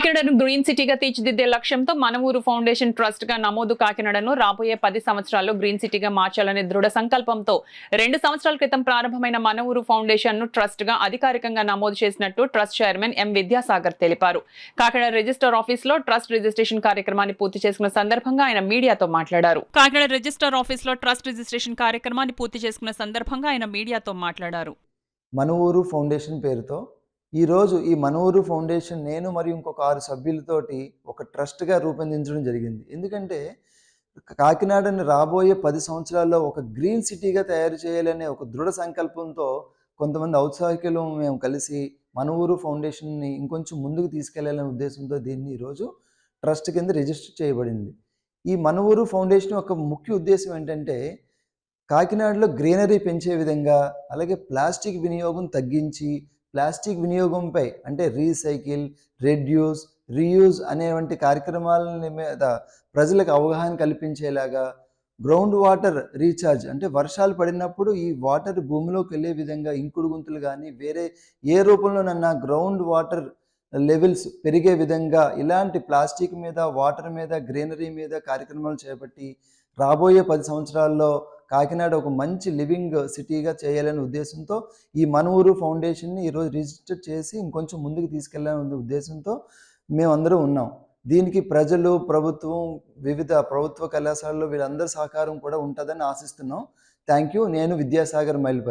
కాకినాడను green సిటీగా తీర్చిదిద్దే లక్ష్యంతో మన ఊరు ఫౌండేషన్ ట్రస్ట్ గా నమోదు కాకినాడను రాబోయే 10 సంవత్సరాల్లో గ్రీన్ సిటీగా మార్చాలనే దృఢ సంకల్పంతో 2 సంవత్సరాల క్రితం ప్రారంభమైన మన ఊరు ఫౌండేషన్ ను ట్రస్ట్ గా అధికారికంగా నమోదు చేసినట్టు ట్రస్ట్ చైర్మన్ ఎం విద్యాసాగర్ తెలిపారు. కాకినాడ రిజిస్టర్ ఆఫీస్ లో ట్రస్ట్ రిజిస్ట్రేషన్ కార్యక్రమాన్ని పూర్తి చేసుకున్న సందర్భంగా ఆయన మీడియాతో మాట్లాడారు. కాకినాడ రిజిస్టర్ ఆఫీస్ లో ట్రస్ట్ రిజిస్ట్రేషన్ కార్యక్రమాన్ని పూర్తి చేసుకున్న సందర్భంగా ఆయన మీడియాతో మాట్లాడారు. మన ఊరు ఫౌండేషన్ పేరుతో ఈరోజు ఈ మన ఊరు ఫౌండేషన్ నేను మరియు ఇంకొక 6 సభ్యులతోటి ఒక ట్రస్ట్గా రూపొందించడం జరిగింది. ఎందుకంటే కాకినాడని రాబోయే 10 సంవత్సరాల్లో ఒక గ్రీన్ సిటీగా తయారు చేయాలనే ఒక దృఢ సంకల్పంతో కొంతమంది ఔత్సాహికులు మేము కలిసి మన ఊరు ఫౌండేషన్ని ఇంకొంచెం ముందుకు తీసుకెళ్లాలనే ఉద్దేశంతో దీన్ని ఈరోజు ట్రస్ట్ కింద రిజిస్టర్ చేయబడింది. ఈ మన ఊరు ఫౌండేషన్ ఒక ముఖ్య ఉద్దేశం ఏంటంటే కాకినాడలో గ్రీనరీ పెంచే విధంగా, అలాగే ప్లాస్టిక్ వినియోగం తగ్గించి ప్లాస్టిక్ వినియోగంపై అంటే రీసైకిల్, రెడ్యూస్, రీయూజ్ అనేవంటి కార్యక్రమాల మీద ప్రజలకు అవగాహన కల్పించేలాగా, గ్రౌండ్ వాటర్ రీఛార్జ్ అంటే వర్షాలు పడినప్పుడు ఈ వాటర్ భూమిలోకి వెళ్ళే విధంగా ఇంకుడు గుంతలు కానీ వేరే ఏ రూపంలోనన్నా గ్రౌండ్ వాటర్ లెవెల్స్ పెరిగే విధంగా ఇలాంటి ప్లాస్టిక్ మీద, వాటర్ మీద, గ్రీనరీ మీద కార్యక్రమాలు చేపట్టి రాబోయే 10 సంవత్సరాల్లో కాకినాడ ఒక మంచి లివింగ్ సిటీగా చేయాలనే ఉద్దేశంతో ఈ మన ఊరు ఫౌండేషన్ని ఈరోజు రిజిస్టర్ చేసి ఇంకొంచెం ముందుకు తీసుకెళ్లాలనే ఉద్దేశంతో మేమందరం ఉన్నాం. దీనికి ప్రజలు, ప్రభుత్వం, వివిధ ప్రభుత్వ కళాశాలలు వీళ్ళందరి సహకారం కూడా ఉంటుందని ఆశిస్తున్నాం. Thank you. నేను విద్యాసాగర్ మైల్పల్లి.